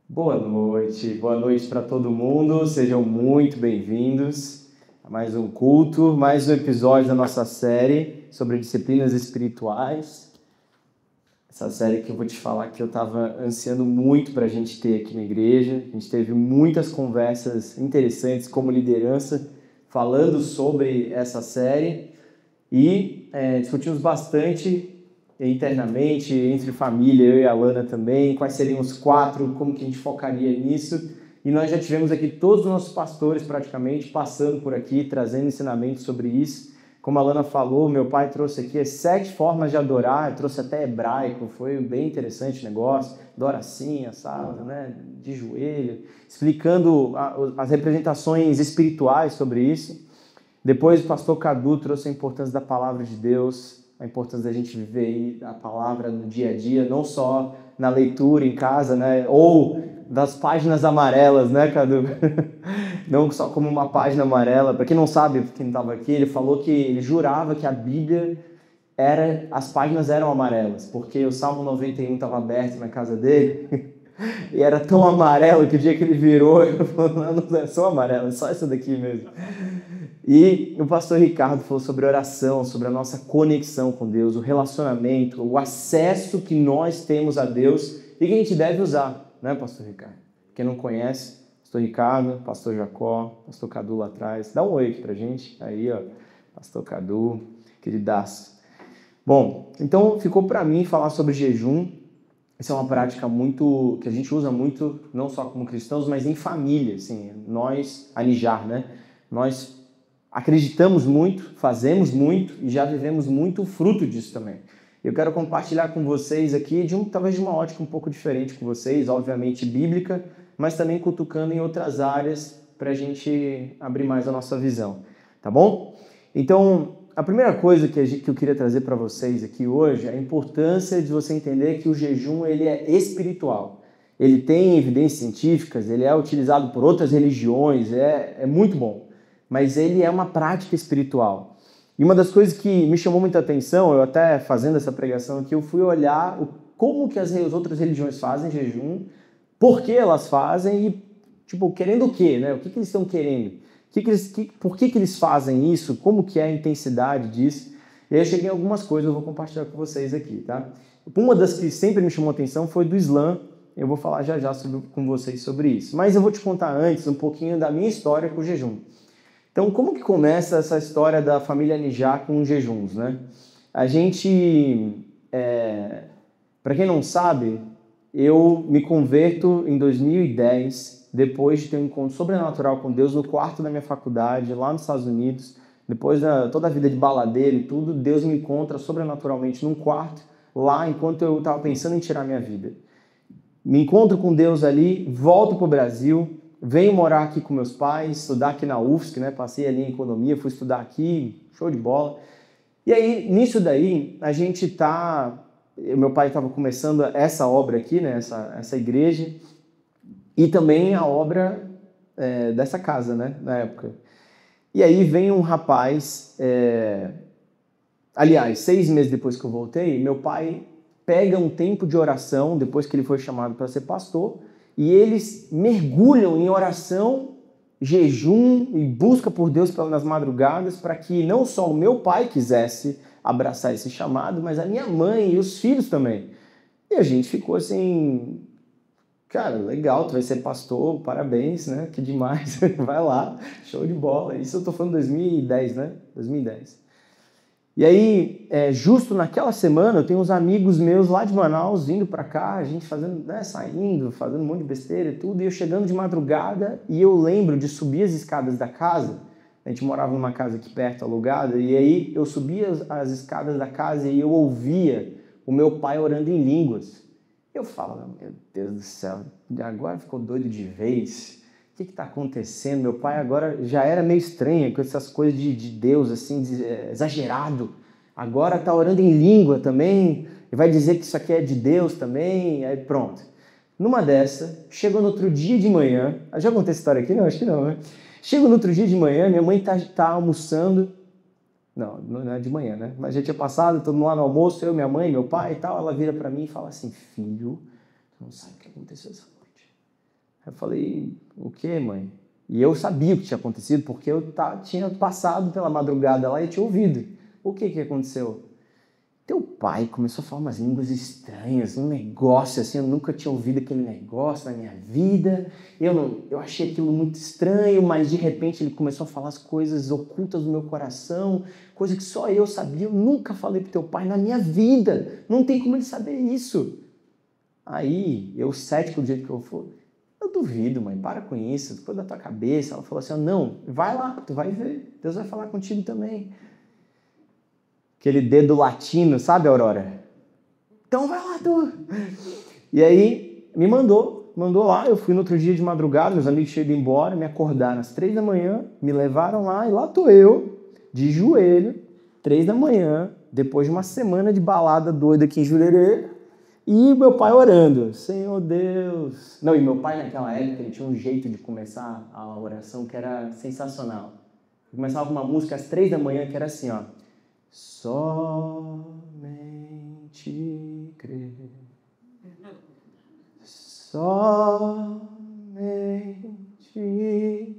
Boa noite para todo mundo, sejam muito bem-vindos a mais um culto, mais um episódio da nossa série sobre disciplinas espirituais. Essa série que eu vou te falar que eu estava ansiando muito para a gente ter aqui na igreja. A gente teve muitas conversas interessantes como liderança falando sobre essa série e discutimos bastante internamente, entre família, eu e a Lana também, quais seriam os 4, como que a gente focaria nisso. E nós já tivemos aqui todos os nossos pastores praticamente passando por aqui, trazendo ensinamentos sobre isso. Como a Lana falou, meu pai trouxe aqui as 7 formas de adorar, trouxe até hebraico, foi bem interessante o negócio, adora assim, assado, né, de joelho, explicando as representações espirituais sobre isso. Depois o pastor Cadu trouxe a importância da palavra de Deus, a importância da gente viver aí a palavra no dia a dia, não só na leitura em casa, né, ou das páginas amarelas, né, Cadu? Não só como uma página amarela. Para quem não sabe, quem não estava aqui, ele falou que ele jurava que a Bíblia as páginas eram amarelas, porque o Salmo 91 estava aberto na casa dele e era tão amarelo que o dia que ele virou, ele falou, não é só amarelo, é só essa daqui mesmo. E o pastor Ricardo falou sobre oração, sobre a nossa conexão com Deus, o relacionamento, o acesso que nós temos a Deus e que a gente deve usar, né, pastor Ricardo? Quem não conhece, pastor Ricardo, pastor Jacó, pastor Cadu lá atrás, dá um oi aqui pra gente, aí ó, pastor Cadu, queridaço. Bom, então ficou para mim falar sobre jejum. Essa é uma prática muito que a gente usa muito, não só como cristãos, mas em família, assim, nós, a Nijar, né? Nós acreditamos muito, fazemos muito e já vivemos muito o fruto disso também. Eu quero compartilhar com vocês aqui, talvez de uma ótica um pouco diferente com vocês, obviamente bíblica, mas também cutucando em outras áreas para a gente abrir mais a nossa visão, tá bom? Então, a primeira coisa que eu queria trazer para vocês aqui hoje é a importância de você entender que o jejum ele é espiritual. Ele tem evidências científicas, ele é utilizado por outras religiões, é muito bom, mas ele é uma prática espiritual. E uma das coisas que me chamou muita atenção, eu até fazendo essa pregação aqui, eu fui olhar como que as outras religiões fazem jejum, por que elas fazem e, tipo, querendo o quê, né? O que eles estão querendo? Por que eles fazem isso? Como que é a intensidade disso? E aí eu cheguei em algumas coisas, eu vou compartilhar com vocês aqui, tá? Uma das que sempre me chamou a atenção foi do Islã. Eu vou falar já com vocês sobre isso. Mas eu vou te contar antes um pouquinho da minha história com o jejum. Então, como que começa essa história da família Nijar com jejuns, né? A gente, para quem não sabe, eu me converto em 2010, depois de ter um encontro sobrenatural com Deus no quarto da minha faculdade, lá nos Estados Unidos. Depois de toda a vida de baladeiro e tudo, Deus me encontra sobrenaturalmente num quarto, lá enquanto eu estava pensando em tirar minha vida. Me encontro com Deus ali, volto para o Brasil, venho morar aqui com meus pais, estudar aqui na UFSC, né? Passei ali em economia, fui estudar aqui, show de bola. E aí, nisso daí, meu pai estava começando essa obra aqui, né? Essa igreja, e também a obra dessa casa, né? Na época. E aí vem um rapaz, aliás, 6 meses depois que eu voltei, meu pai pega um tempo de oração, depois que ele foi chamado para ser pastor, e eles mergulham em oração, jejum e busca por Deus nas madrugadas para que não só o meu pai quisesse abraçar esse chamado, mas a minha mãe e os filhos também. E a gente ficou assim, cara, legal, tu vai ser pastor, parabéns, né? Que demais, vai lá, show de bola. Isso eu tô falando 2010, né? 2010. E aí, justo naquela semana, eu tenho uns amigos meus lá de Manaus vindo pra cá, a gente fazendo, né, saindo, fazendo um monte de besteira e tudo, e eu chegando de madrugada, e eu lembro de subir as escadas da casa. A gente morava numa casa aqui perto, alugada, e aí eu subia as escadas da casa e eu ouvia o meu pai orando em línguas. Eu falo, meu Deus do céu, agora ficou doido de vez. O que está acontecendo? Meu pai agora já era meio estranho com essas coisas de Deus, assim, exagerado. Agora está orando em língua também, e vai dizer que isso aqui é de Deus também, aí pronto. Numa dessa, chegou no outro dia de manhã, já contei essa história aqui? Não, acho que não, né? Chego no outro dia de manhã, minha mãe tá almoçando, não é de manhã, né? Mas já tinha passado, todo mundo lá no almoço, eu, minha mãe, meu pai e tal, ela vira para mim e fala assim, filho, tu não sabe o que aconteceu essa noite. Eu falei, o quê, mãe? E eu sabia o que tinha acontecido, porque eu tinha passado pela madrugada lá e tinha ouvido. O que aconteceu? Teu pai começou a falar umas línguas estranhas, um negócio assim, eu nunca tinha ouvido aquele negócio na minha vida. Eu achei aquilo muito estranho, mas de repente ele começou a falar as coisas ocultas do meu coração, coisa que só eu sabia. Eu nunca falei pro teu pai na minha vida, não tem como ele saber isso. Aí, eu cético do jeito que eu for, eu duvido, mãe, para com isso, coisa da tua cabeça. Ela falou assim, não, vai lá, tu vai ver, Deus vai falar contigo também. Aquele dedo latino, sabe, Aurora? Então vai lá, tu. E aí, me mandou lá, eu fui no outro dia de madrugada, meus amigos tinham ido embora, me acordaram às 3 da manhã, me levaram lá e lá tô eu, de joelho, 3 da manhã, depois de uma semana de balada doida aqui em Jurerê, e meu pai orando, Senhor Deus. Não, e meu pai naquela época, ele tinha um jeito de começar a oração que era sensacional. Eu começava com uma música às 3 da manhã que era assim, ó. Somente crer. Somente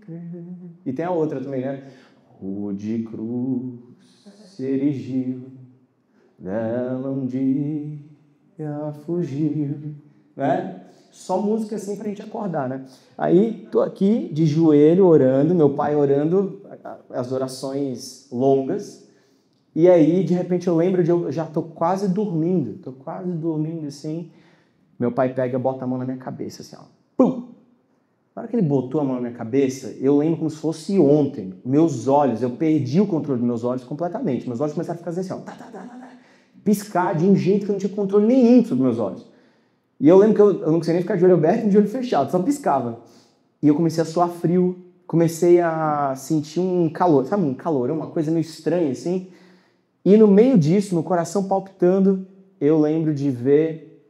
crer. E tem a outra também, né? O de cruz se erigiu, dela um dia fugiu, né? Só música assim pra gente acordar, né? Aí tô aqui de joelho orando, meu pai orando as orações longas, e aí de repente eu lembro de eu já tô quase dormindo assim, meu pai pega e bota a mão na minha cabeça assim, ó, pum! Na hora que ele botou a mão na minha cabeça, eu lembro como se fosse ontem, meus olhos, eu perdi o controle dos meus olhos completamente, meus olhos começaram a ficar assim, ó, piscar de um jeito que eu não tinha controle nenhum sobre meus olhos. E eu lembro que eu não conseguia nem ficar de olho aberto nem de olho fechado, só piscava. E eu comecei a suar frio, comecei a sentir um calor, sabe, um calorão, uma coisa meio estranha assim. E no meio disso, no coração palpitando, eu lembro de ver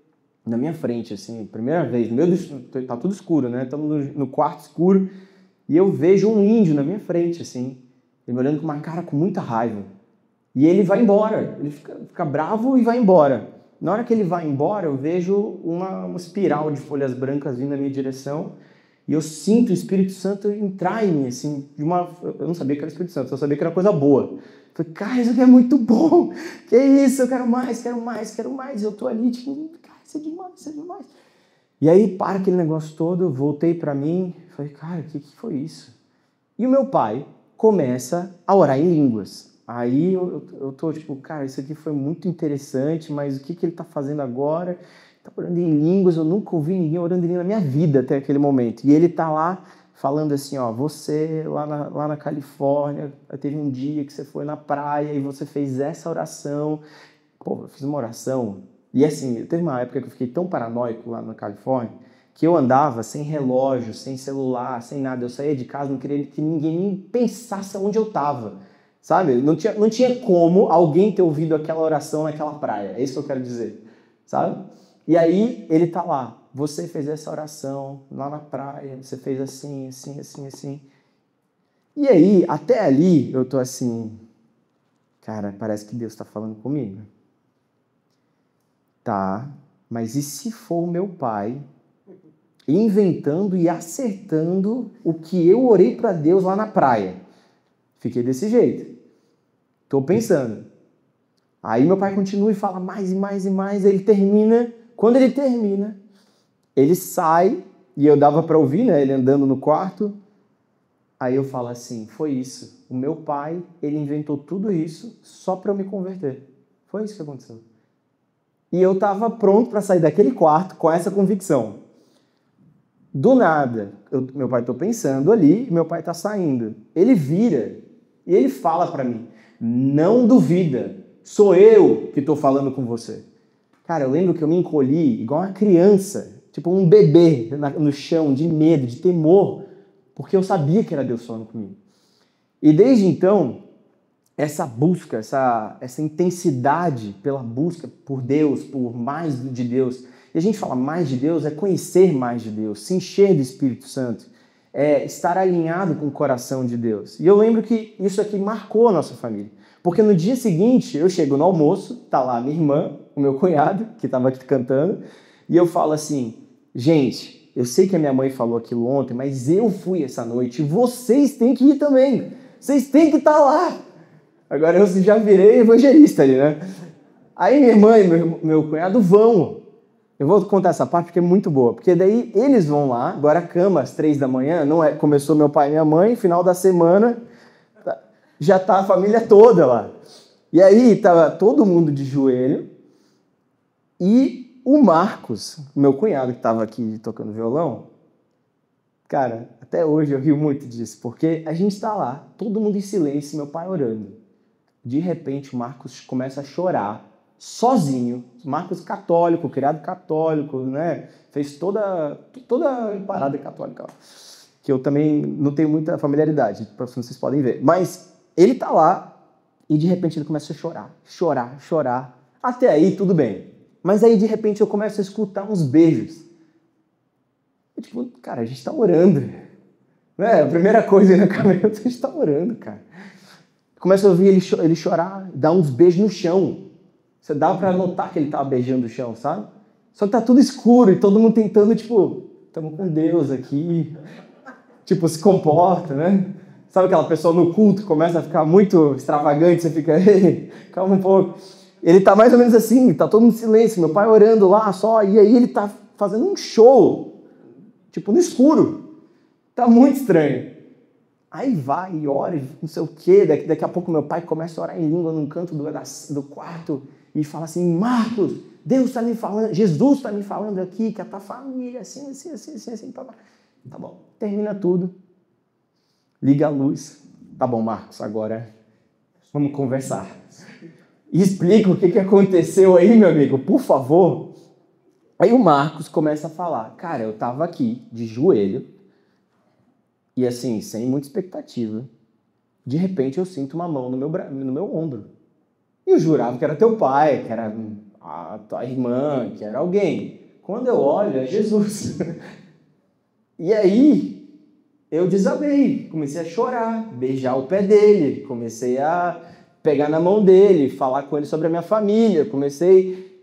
na minha frente, assim, primeira vez, tá tudo escuro, né? Estamos no quarto escuro, e eu vejo um índio na minha frente, assim, ele me olhando com uma cara com muita raiva. E ele vai embora, ele fica bravo e vai embora. Na hora que ele vai embora, eu vejo uma espiral de folhas brancas vindo na minha direção e eu sinto o Espírito Santo entrar em mim, assim, eu não sabia que era o Espírito Santo, só sabia que era coisa boa. Eu falei, cara, isso aqui é muito bom, que isso, eu quero mais. E eu tô ali, tipo, cara, isso é demais. E aí, para aquele negócio todo, eu voltei pra mim, falei, cara, o que foi isso? E o meu pai começa a orar em línguas. Aí eu tô tipo, cara, isso aqui foi muito interessante, mas o que ele tá fazendo agora? Tá orando em línguas, eu nunca ouvi ninguém orando em línguas na minha vida até aquele momento. E ele tá lá falando assim, ó, você lá na Califórnia, teve um dia que você foi na praia e você fez essa oração. Pô, eu fiz uma oração. E assim, teve uma época que eu fiquei tão paranoico lá na Califórnia, que eu andava sem relógio, sem celular, sem nada. Eu saía de casa, não queria que ninguém nem pensasse onde eu tava. Sabe? Não tinha como alguém ter ouvido aquela oração naquela praia. É isso que eu quero dizer. Sabe? E aí ele tá lá. Você fez essa oração lá na praia. Você fez assim. E aí, até ali, eu tô assim... Cara, parece que Deus tá falando comigo. Tá, mas e se for o meu pai inventando e acertando o que eu orei para Deus lá na praia? Fiquei desse jeito. Tô pensando. Aí meu pai continua e fala mais e mais. Ele termina. Quando ele termina, ele sai e eu dava para ouvir, né? Ele andando no quarto. Aí eu falo assim, foi isso. O meu pai, ele inventou tudo isso só para eu me converter. Foi isso que aconteceu. E eu tava pronto para sair daquele quarto com essa convicção. Do nada, meu pai, tô pensando ali, meu pai tá saindo. Ele vira e ele fala para mim, não duvida, sou eu que tô falando com você. Cara, eu lembro que eu me encolhi igual uma criança, tipo um bebê no chão, de medo, de temor, porque eu sabia que era Deus falando comigo. E desde então, essa busca, essa intensidade pela busca por Deus, por mais de Deus, e a gente fala mais de Deus, é conhecer mais de Deus, se encher do Espírito Santo, é estar alinhado com o coração de Deus. E eu lembro que isso aqui marcou a nossa família, porque no dia seguinte eu chego no almoço, tá lá minha irmã, o meu cunhado, que estava aqui cantando, e eu falo assim, gente, eu sei que a minha mãe falou aquilo ontem, mas eu fui essa noite e vocês têm que ir também. Vocês têm que estar lá. Agora eu já virei evangelista ali, né? Aí minha irmã e meu cunhado vão. Eu vou contar essa parte porque é muito boa. Porque daí eles vão lá, agora a cama às 3 da manhã, não é, começou meu pai e minha mãe, final da semana, já tá a família toda lá. E aí tava todo mundo de joelho e o Marcos, meu cunhado que estava aqui tocando violão, cara, até hoje eu rio muito disso, porque a gente está lá, todo mundo em silêncio, meu pai orando. De repente o Marcos começa a chorar, sozinho. Marcos católico, criado católico, né? Fez toda a parada católica, que eu também não tenho muita familiaridade, vocês podem ver. Mas ele tá lá e de repente ele começa a chorar. Até aí tudo bem. Mas aí de repente eu começo a escutar uns beijos. E, tipo, cara, a gente tá orando. Né? A primeira coisa na cabeça, a gente tá orando, cara. Começa a ouvir ele chorar, dar uns beijos no chão. Você dá pra notar que ele tava beijando o chão, sabe? Só que tá tudo escuro e todo mundo tentando, tipo, estamos com Deus aqui. Tipo, se comporta, né? Sabe aquela pessoa no culto começa a ficar muito extravagante, você fica, ei, calma um pouco. Ele tá mais ou menos assim, tá todo mundo em silêncio, meu pai orando lá só, e aí ele tá fazendo um show, tipo, no escuro. Tá muito estranho. Aí vai e ora, não sei o quê, daqui a pouco meu pai começa a orar em língua num canto do quarto e fala assim, Marcos, Deus está me falando, Jesus está me falando aqui, que a tua família, assim, tá bom, termina tudo, liga a luz, tá bom, Marcos, agora vamos conversar. E explica o que aconteceu aí, meu amigo, por favor. Aí o Marcos começa a falar, cara, eu tava aqui de joelho, e assim, sem muita expectativa, de repente eu sinto uma mão no meu ombro. E eu jurava que era teu pai, que era a tua irmã, que era alguém. Quando eu olho, é Jesus. E aí, eu desabei, comecei a chorar, beijar o pé dele, comecei a pegar na mão dele, falar com ele sobre a minha família, comecei...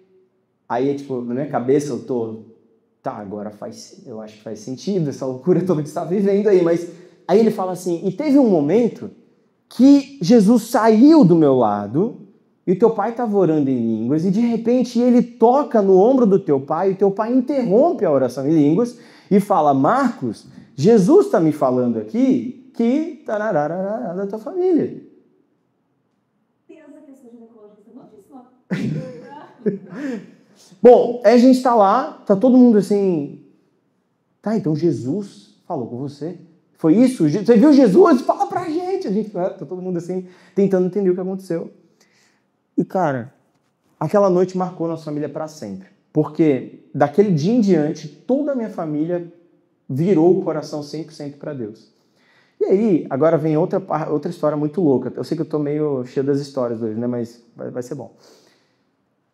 Aí, tipo, na minha cabeça eu tô... Tá, agora eu acho que faz sentido essa loucura toda que você está vivendo aí, mas aí ele fala assim, e teve um momento que Jesus saiu do meu lado e o teu pai estava orando em línguas e de repente ele toca no ombro do teu pai e o teu pai interrompe a oração em línguas e fala, Marcos, Jesus está me falando aqui que tararara da tua família. Tem essa questão ginecológica, você não disse lá. Bom, aí a gente tá lá, tá todo mundo assim, tá, então Jesus falou com você? Foi isso? Você viu Jesus? Fala pra gente! A gente tá todo mundo assim, tentando entender o que aconteceu. E cara, aquela noite marcou nossa família para sempre. Porque daquele dia em diante, toda a minha família virou o coração 100% para Deus. E aí, agora vem outra história muito louca. Eu sei que eu tô meio cheio das histórias hoje, né? Mas vai ser bom.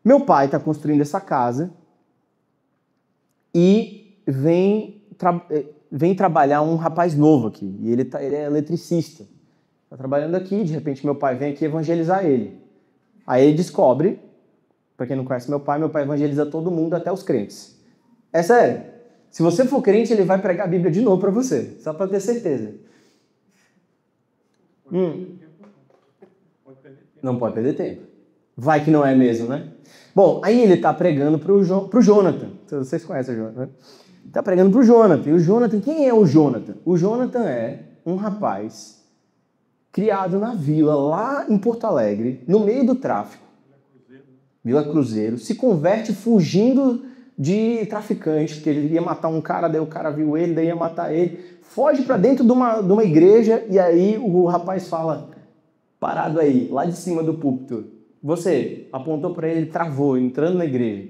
Meu pai está construindo essa casa e vem trabalhar um rapaz novo aqui. E ele é eletricista. Está trabalhando aqui, de repente meu pai vem aqui evangelizar ele. Aí ele descobre, para quem não conhece meu pai evangeliza todo mundo, até os crentes. É sério. Se você for crente, ele vai pregar a Bíblia de novo para você. Só para ter certeza. Não pode perder tempo. Vai que não é mesmo, né? Bom, aí ele tá pregando pro Jonathan. Vocês conhecem o Jonathan, né? Tá pregando pro Jonathan. E o Jonathan, quem é o Jonathan? O Jonathan é um rapaz criado na vila, lá em Porto Alegre, no meio do tráfico. Vila Cruzeiro. Se converte fugindo de traficantes, que ele ia matar um cara, daí o cara viu ele, daí ia matar ele. Foge pra dentro de uma igreja e aí o rapaz fala, parado aí, lá de cima do púlpito, você apontou para ele, travou, entrando na igreja.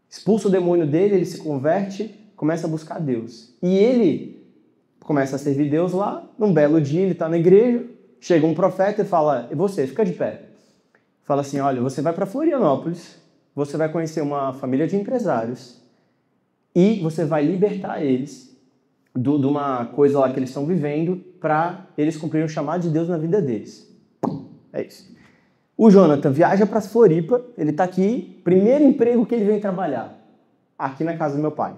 Expulsa o demônio dele, ele se converte, começa a buscar Deus. E ele começa a servir Deus lá. Num belo dia, ele está na igreja, chega um profeta e fala, e você, fica de pé. Fala assim, olha, você vai para Florianópolis, você vai conhecer uma família de empresários e você vai libertar eles de uma coisa lá que eles estão vivendo para eles cumprirem o chamado de Deus na vida deles. É isso. O Jonathan viaja para Floripa, ele está aqui, primeiro emprego que ele vem trabalhar, aqui na casa do meu pai.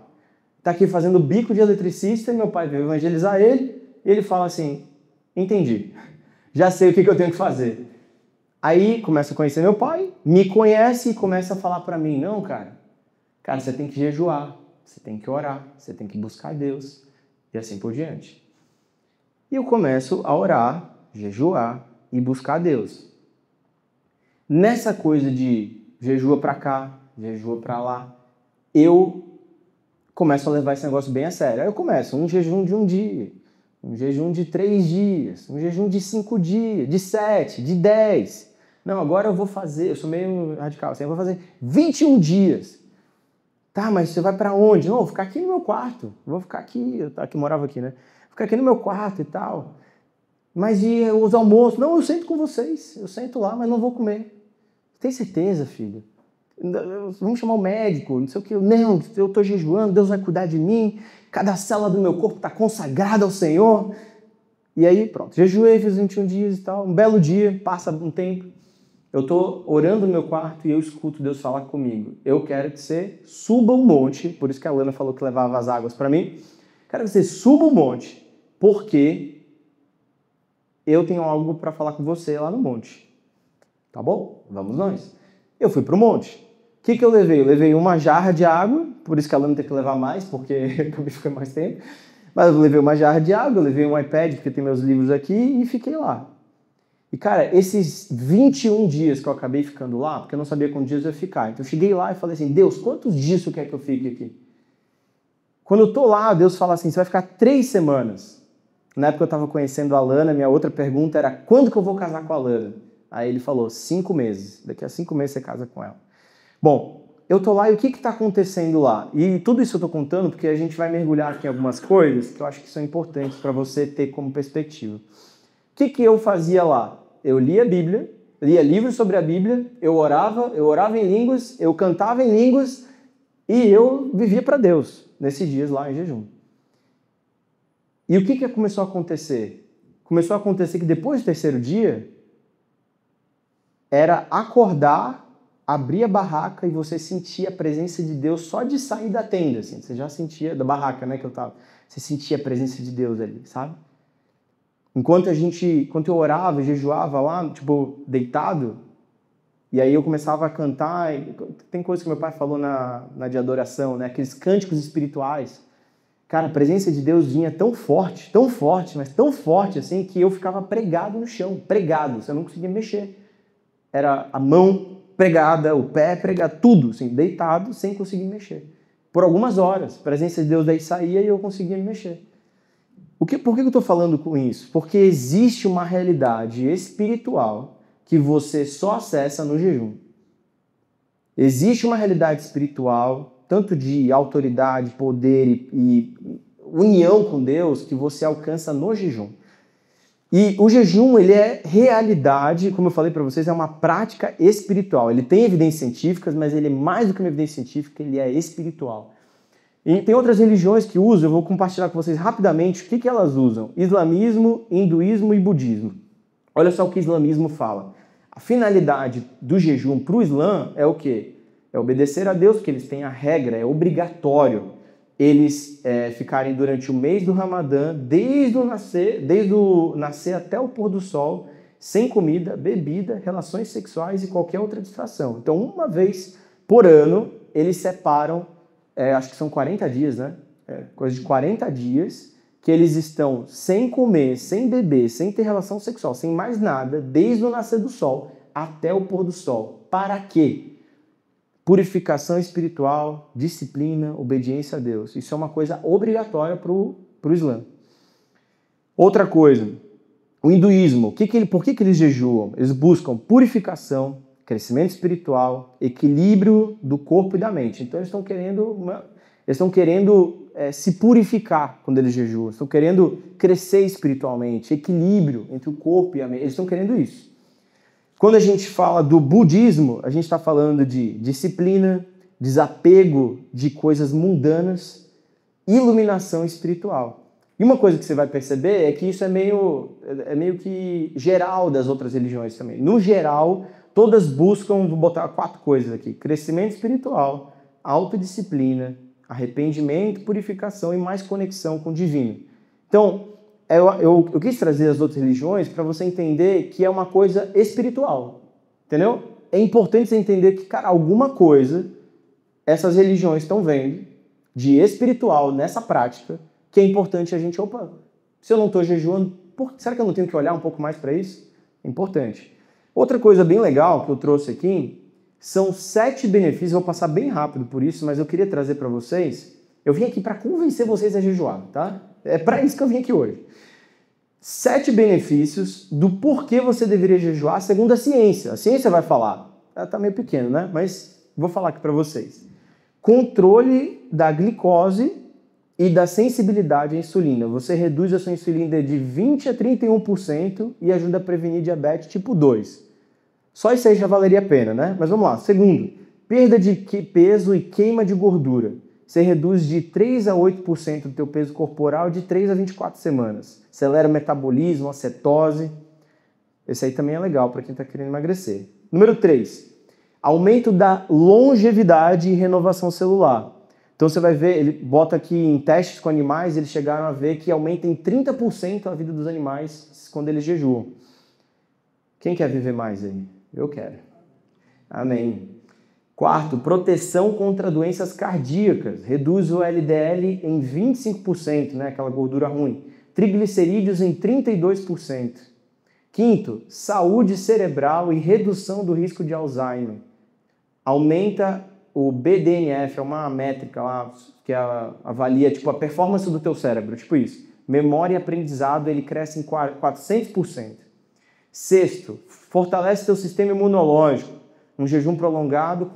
está aqui fazendo bico de eletricista, e meu pai veio evangelizar ele, e ele fala assim, entendi, já sei o que eu tenho que fazer. Aí começa a conhecer meu pai, me conhece e começa a falar para mim, não, cara, você tem que jejuar, você tem que orar, você tem que buscar Deus, e assim por diante. E eu começo a orar, jejuar e buscar Deus. Nessa coisa de jejua para cá, jejua para lá, eu começo a levar esse negócio bem a sério. Aí eu começo um jejum de 1 dia, um jejum de 3 dias, um jejum de 5 dias, de 7, de 10. Não, agora eu vou fazer, eu sou meio radical, assim, eu vou fazer 21 dias. Tá, mas você vai para onde? Não, eu vou ficar aqui no meu quarto, vou ficar aqui, eu morava aqui, né? Vou ficar aqui no meu quarto e tal. Mas e os almoços? Não, eu sento com vocês, eu sento lá, mas não vou comer. Tem certeza, filho? Vamos chamar o médico, não sei o que. Não, eu estou jejuando, Deus vai cuidar de mim, cada célula do meu corpo está consagrada ao Senhor. E aí, pronto, jejuei, fiz 21 dias e tal. Um belo dia, passa um tempo, eu estou orando no meu quarto e eu escuto Deus falar comigo. Eu quero que você suba um monte, por isso que a Lana falou que levava as águas para mim. Quero que você suba um monte, porque eu tenho algo para falar com você lá no monte. Tá bom? Vamos nós. Eu fui pro monte. O que eu levei? Eu levei uma jarra de água, por isso que a Lana teve que levar mais, porque acabei ficando mais tempo. Mas eu levei uma jarra de água, eu levei um iPad, porque tem meus livros aqui, e fiquei lá. E, cara, esses 21 dias que eu acabei ficando lá, porque eu não sabia quantos dias eu ia ficar. Então eu cheguei lá e falei assim, Deus, quantos dias você quer que eu fique aqui? Quando eu tô lá, Deus fala assim, você vai ficar 3 semanas. Na época eu estava conhecendo a Lana, minha outra pergunta era, quando que eu vou casar com a Lana? Aí ele falou, 5 meses. Daqui a 5 meses você casa com ela. Bom, eu tô lá e o que está acontecendo lá? E tudo isso eu tô contando porque a gente vai mergulhar aqui em algumas coisas que eu acho que são importantes para você ter como perspectiva. O que eu fazia lá? Eu lia a Bíblia, lia livros sobre a Bíblia, eu orava em línguas, eu cantava em línguas e eu vivia para Deus nesses dias lá em jejum. E o que começou a acontecer? Começou a acontecer que depois do 3º dia, era acordar, abrir a barraca e você sentia a presença de Deus só de sair da tenda, assim. Você já sentia, da barraca, né, que eu tava. Você sentia a presença de Deus ali, sabe? Enquanto eu orava, jejuava lá, tipo, deitado, e aí eu começava a cantar, tem coisa que meu pai falou na de adoração, né, aqueles cânticos espirituais. Cara, a presença de Deus vinha tão forte, mas tão forte, assim, que eu ficava pregado no chão, pregado, você não conseguia mexer. Era a mão pregada, o pé pregado, tudo, assim, deitado, sem conseguir mexer. Por algumas horas, a presença de Deus daí saía e eu conseguia me mexer. Por que eu estou falando com isso? Porque existe uma realidade espiritual que você só acessa no jejum. Existe uma realidade espiritual, tanto de autoridade, poder e união com Deus, que você alcança no jejum. E o jejum, ele é realidade, como eu falei para vocês, é uma prática espiritual. Ele tem evidências científicas, mas ele é mais do que uma evidência científica, ele é espiritual. E tem outras religiões que usam, eu vou compartilhar com vocês rapidamente o que elas usam. Islamismo, hinduísmo e budismo. Olha só o que o islamismo fala. A finalidade do jejum para o Islã é o quê? É obedecer a Deus, porque eles têm a regra, é obrigatório eles ficarem durante o mês do Ramadã, desde o nascer até o pôr do sol, sem comida, bebida, relações sexuais e qualquer outra distração. Então, uma vez por ano, eles separam, acho que são 40 dias, né? Coisa de 40 dias, que eles estão sem comer, sem beber, sem ter relação sexual, sem mais nada, desde o nascer do sol até o pôr do sol. Para quê? Purificação espiritual, disciplina, obediência a Deus. Isso é uma coisa obrigatória para o Islã. Outra coisa, o hinduísmo. Por que eles jejuam? Eles buscam purificação, crescimento espiritual, equilíbrio do corpo e da mente. Então eles estão querendo se purificar quando eles jejuam. Estão querendo crescer espiritualmente, equilíbrio entre o corpo e a mente. Eles estão querendo isso. Quando a gente fala do budismo, a gente está falando de disciplina, desapego de coisas mundanas, iluminação espiritual. E uma coisa que você vai perceber é que isso é meio que geral das outras religiões também. No geral, todas buscam, vou botar 4 coisas aqui: crescimento espiritual, autodisciplina, arrependimento, purificação e mais conexão com o divino. Então, eu quis trazer as outras religiões para você entender que é uma coisa espiritual, entendeu? É importante você entender que, cara, alguma coisa essas religiões estão vendo de espiritual nessa prática que é importante a gente, opa, se eu não estou jejuando, será que eu não tenho que olhar um pouco mais para isso? É importante. Outra coisa bem legal que eu trouxe aqui são 7 benefícios, eu vou passar bem rápido por isso, mas eu queria trazer para vocês. Eu vim aqui para convencer vocês a jejuar, tá? É para isso que eu vim aqui hoje. 7 benefícios do porquê você deveria jejuar segundo a ciência. A ciência vai falar. Ela tá meio pequeno, né? Mas vou falar aqui para vocês. Controle da glicose e da sensibilidade à insulina. Você reduz a sua insulina de 20% a 31% e ajuda a prevenir diabetes tipo 2. Só isso aí já valeria a pena, né? Mas vamos lá. Segundo, perda de peso e queima de gordura. Você reduz de 3 a 8% do teu peso corporal de 3 a 24 semanas. Acelera o metabolismo, a cetose. Esse aí também é legal para quem está querendo emagrecer. Número 3, aumento da longevidade e renovação celular. Então você vai ver, ele bota aqui em testes com animais, eles chegaram a ver que aumenta em 30% a vida dos animais quando eles jejuam. Quem quer viver mais aí? Eu quero. Amém. Quarto, proteção contra doenças cardíacas. Reduz o LDL em 25%, né? Aquela gordura ruim. Triglicerídeos em 32%. Quinto, saúde cerebral e redução do risco de Alzheimer. Aumenta o BDNF, é uma métrica lá que avalia tipo, a performance do teu cérebro, tipo isso. Memória e aprendizado, ele cresce em 400%. Sexto, fortalece teu sistema imunológico. Um jejum prolongado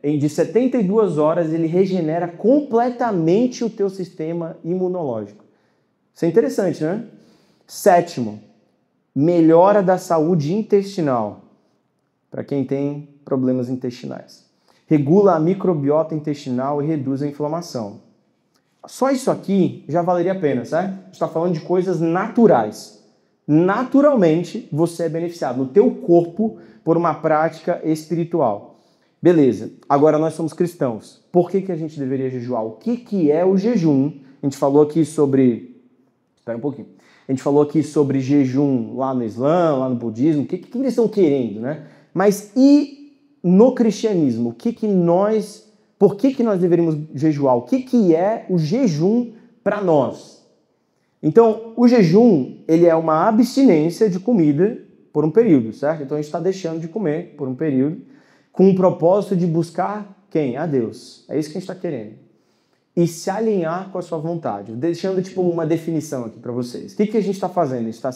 de 72 horas, ele regenera completamente o teu sistema imunológico. Isso é interessante, né? Sétimo, melhora da saúde intestinal, para quem tem problemas intestinais. Regula a microbiota intestinal e reduz a inflamação. Só isso aqui já valeria a pena, certo? A gente está falando de coisas naturais. Naturalmente, você é beneficiado no teu corpo por uma prática espiritual. Beleza, agora nós somos cristãos. Por que a gente deveria jejuar? O que é o jejum? A gente falou aqui sobre... Espera um pouquinho. A gente falou aqui sobre jejum lá no Islã, lá no budismo. O que eles estão querendo, né? Mas e no cristianismo? Por que nós deveríamos jejuar? O que é o jejum para nós? Então, o jejum, ele é uma abstinência de comida por um período, certo? Então, a gente está deixando de comer por um período com o propósito de buscar quem? A Deus. É isso que a gente está querendo. E se alinhar com a sua vontade. Deixando, tipo, uma definição aqui para vocês. O que a gente está fazendo? A gente está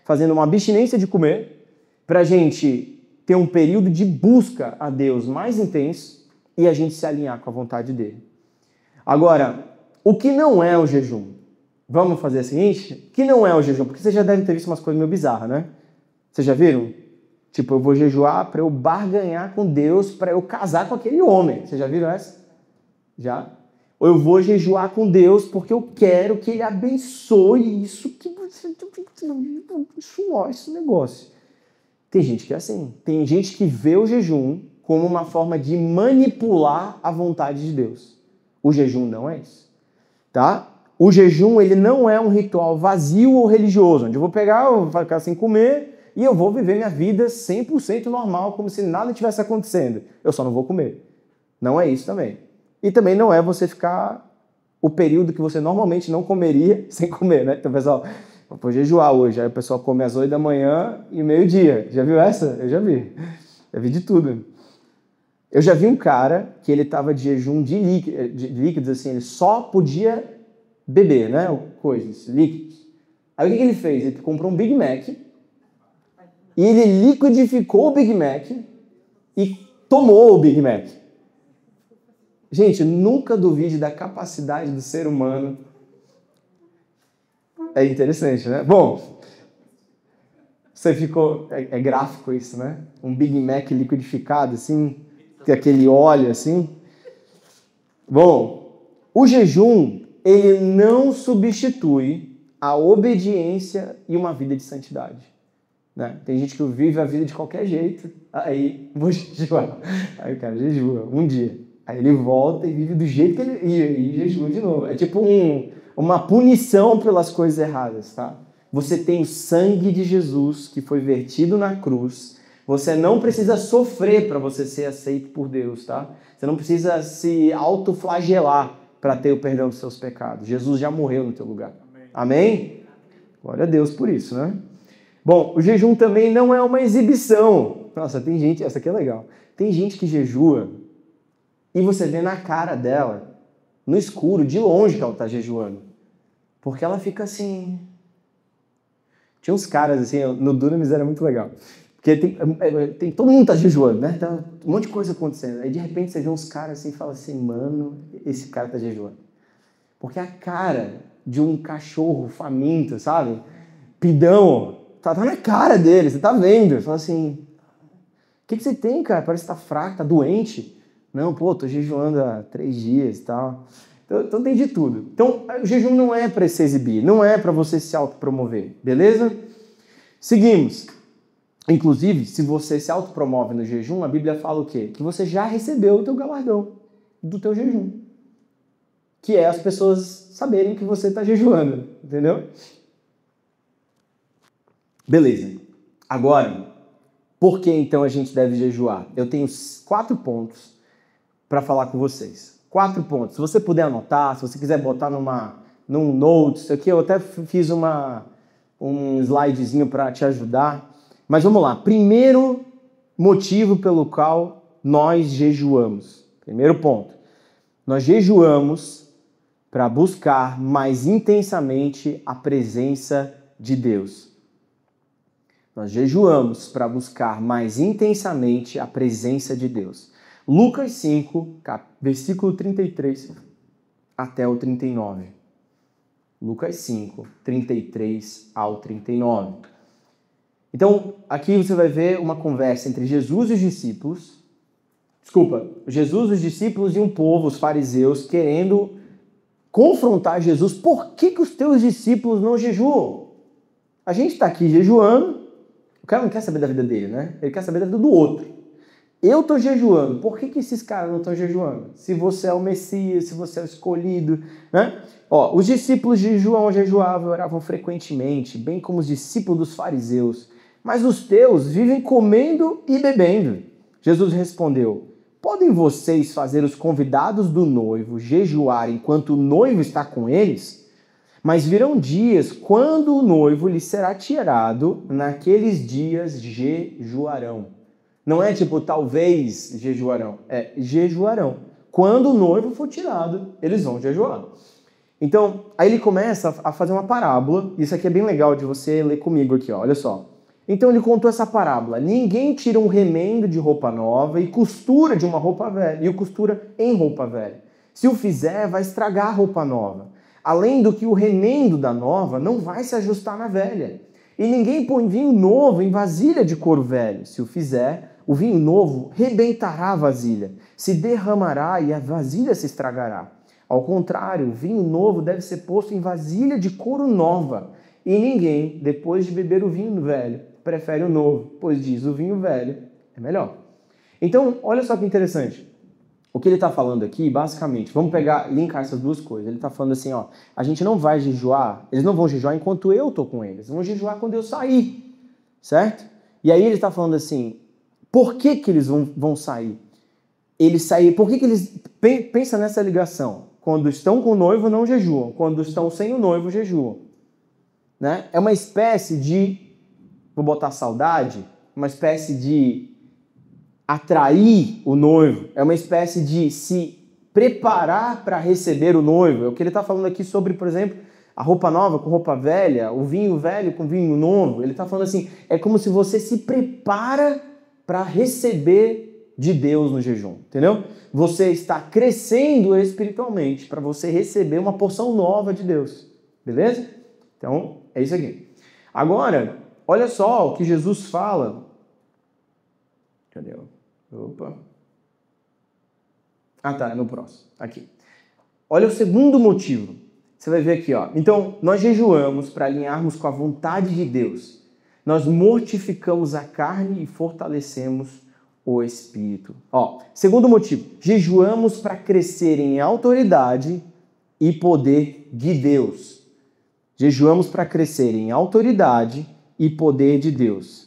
fazendo uma abstinência de comer para a gente ter um período de busca a Deus mais intenso e a gente se alinhar com a vontade dele. Agora, o que não é o jejum? Vamos fazer o seguinte? O que não é o jejum? Porque você já deve ter visto umas coisas meio bizarras, né? Vocês já viram? Tipo, eu vou jejuar para eu barganhar com Deus, para eu casar com aquele homem. Vocês já viram essa? Já? Ou eu vou jejuar com Deus porque eu quero que Ele abençoe isso que você... esse negócio. Tem gente que é assim. Tem gente que vê o jejum como uma forma de manipular a vontade de Deus. O jejum não é isso. Tá? O jejum, ele não é um ritual vazio ou religioso, onde eu vou pegar, eu vou ficar sem comer e eu vou viver minha vida 100% normal, como se nada tivesse acontecendo. Eu só não vou comer. Não é isso também. E também não é você ficar o período que você normalmente não comeria sem comer, né? Então, pessoal, vou jejuar hoje. Aí o pessoal come às 8 da manhã e meio-dia. Já viu essa? Eu já vi. Já vi de tudo. Eu já vi um cara que ele estava de jejum de líquidos, assim, ele só podia beber, né? Coisas, líquidos. Aí o que ele fez? Ele comprou um Big Mac e ele liquidificou o Big Mac e tomou o Big Mac. Gente, nunca duvide da capacidade do ser humano. É interessante, né? Bom, você ficou... É gráfico isso, né? Um Big Mac liquidificado, assim, com aquele óleo, assim. Bom, o jejum, ele não substitui a obediência e uma vida de santidade. Né? Tem gente que vive a vida de qualquer jeito, aí vou jejuar. Aí o cara jejua um dia. Aí ele volta e vive do jeito que ele ia e jejua de novo. É tipo uma punição pelas coisas erradas, tá? Você tem o sangue de Jesus que foi vertido na cruz. Você não precisa sofrer para você ser aceito por Deus, tá? Você não precisa se autoflagelar para ter o perdão dos seus pecados. Jesus já morreu no teu lugar. Amém? Glória a Deus por isso, né? Bom, o jejum também não é uma exibição. Nossa, tem gente, essa aqui é legal. Tem gente que jejua e você vê na cara dela, no escuro, de longe que ela está jejuando. Porque ela fica assim... Tinha uns caras assim, no Dunamis era muito legal. Porque todo mundo tá jejuando, né? Tá um monte de coisa acontecendo. Aí de repente você vê uns caras assim e fala assim, mano, esse cara tá jejuando. Porque a cara de um cachorro faminto, sabe? Pidão, tá na cara dele, você tá vendo. Você fala assim, o que você tem, cara? Parece que tá fraco, tá doente. Não, pô, tô jejuando há 3 dias e tal. Então tem de tudo. Então o jejum não é para se exibir, não é para você se autopromover, beleza? Seguimos. Inclusive, se você se autopromove no jejum, a Bíblia fala o quê? Que você já recebeu o teu galardão do teu jejum. Que é as pessoas saberem que você está jejuando, entendeu? Beleza. Agora, por que então a gente deve jejuar? Eu tenho 4 pontos para falar com vocês. 4 pontos. Se você puder anotar, se você quiser botar num notes, aqui eu até fiz um slidezinho para te ajudar. Mas vamos lá. Primeiro motivo pelo qual nós jejuamos. Primeiro ponto. Nós jejuamos para buscar mais intensamente a presença de Deus. Nós jejuamos para buscar mais intensamente a presença de Deus. Lucas 5, versículo 33 até o 39. Lucas 5, 33 ao 39. Então, aqui você vai ver uma conversa entre Jesus e os discípulos. Jesus, os discípulos e um povo, os fariseus, querendo confrontar Jesus. Por que os teus discípulos não jejuam? A gente está aqui jejuando. O cara não quer saber da vida dele, né? Ele quer saber da vida do outro. Eu estou jejuando. Por que esses caras não estão jejuando? Se você é o Messias, se você é o escolhido, né? Os discípulos de João jejuavam e oravam frequentemente, bem como os discípulos dos fariseus. Mas os teus vivem comendo e bebendo. Jesus respondeu, podem vocês fazer os convidados do noivo jejuar enquanto o noivo está com eles? Mas virão dias quando o noivo lhe será tirado, naqueles dias jejuarão. Não é tipo, talvez jejuarão, é jejuarão. Quando o noivo for tirado, eles vão jejuar. Então, aí ele começa a fazer uma parábola. Isso aqui é bem legal de você ler comigo aqui, ó, olha só. Então ele contou essa parábola. Ninguém tira um remendo de roupa nova e costura de uma roupa velha, e o costura em roupa velha. Se o fizer, vai estragar a roupa nova. Além do que o remendo da nova não vai se ajustar na velha. E ninguém põe vinho novo em vasilha de couro velho. Se o fizer, o vinho novo rebentará a vasilha, se derramará e a vasilha se estragará. Ao contrário, o vinho novo deve ser posto em vasilha de couro nova. E ninguém, depois de beber o vinho velho, prefere o novo, pois diz o vinho velho é melhor. Então, olha só que interessante. O que ele está falando aqui, basicamente, vamos linkar essas duas coisas. Ele está falando assim, ó, a gente não vai jejuar, eles não vão jejuar enquanto eu estou com eles, vão jejuar quando eu sair, certo? E aí ele está falando assim, por que eles vão sair? Eles sair, por que eles... Pensa nessa ligação. Quando estão com o noivo, não jejuam. Quando estão sem o noivo, jejuam. Né? É uma espécie de, vou botar saudade, uma espécie de atrair o noivo. É uma espécie de se preparar para receber o noivo. É o que ele está falando aqui sobre, por exemplo, a roupa nova com roupa velha, o vinho velho com vinho novo. Ele está falando assim, é como se você se prepara para receber de Deus no jejum, entendeu? Você está crescendo espiritualmente para você receber uma porção nova de Deus, beleza? Então, é isso aqui. Agora, olha só o que Jesus fala. Cadê? Opa. Ah, tá, é no próximo. Aqui. Olha o segundo motivo. Você vai ver aqui, ó. Então, nós jejuamos para alinharmos com a vontade de Deus. Nós mortificamos a carne e fortalecemos o Espírito. Segundo motivo, jejuamos para crescer em autoridade e poder de Deus. Jejuamos para crescer em autoridade e poder de Deus.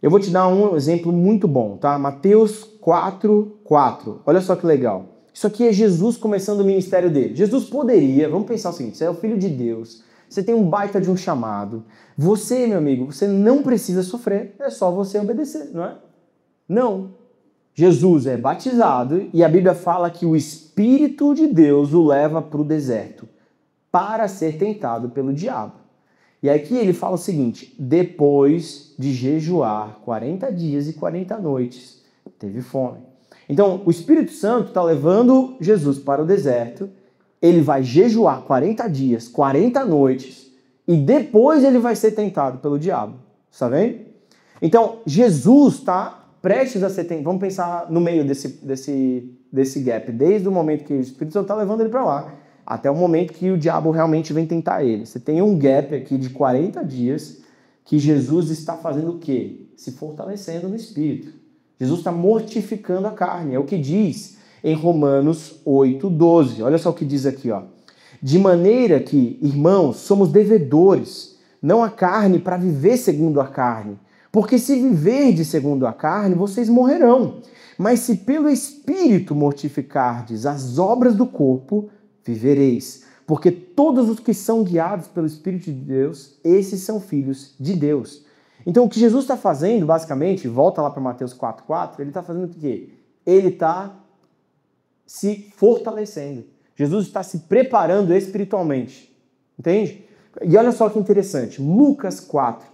Eu vou te dar um exemplo muito bom, tá? Mateus 4:4. Olha só que legal. Isso aqui é Jesus começando o ministério dele. Jesus poderia, vamos pensar o seguinte, você é o Filho de Deus, você tem um baita de um chamado. Você, meu amigo, você não precisa sofrer, é só você obedecer, não é? Não. Jesus é batizado e a Bíblia fala que o Espírito de Deus o leva para o deserto para ser tentado pelo diabo. E aqui ele fala o seguinte, depois de jejuar 40 dias e 40 noites, teve fome. Então, o Espírito Santo está levando Jesus para o deserto, ele vai jejuar 40 dias, 40 noites, e depois ele vai ser tentado pelo diabo. Está vendo? Então, Jesus está prestes a ser tentado. Vamos pensar no meio desse gap, desde o momento que o Espírito Santo está levando ele para lá, até o momento que o diabo realmente vem tentar ele. Você tem um gap aqui de 40 dias que Jesus está fazendo o quê? Se fortalecendo no Espírito. Jesus está mortificando a carne. É o que diz em Romanos 8:12. Olha só o que diz aqui, ó. De maneira que, irmãos, somos devedores, não a carne para viver segundo a carne. Porque se viverdes segundo a carne, vocês morrerão. Mas se pelo Espírito mortificardes as obras do corpo, vivereis. Porque todos os que são guiados pelo Espírito de Deus, esses são filhos de Deus. Então o que Jesus está fazendo, basicamente, volta lá para Mateus 4:4, ele está fazendo o quê? Ele está se fortalecendo. Jesus está se preparando espiritualmente. Entende? E olha só que interessante. Lucas 4,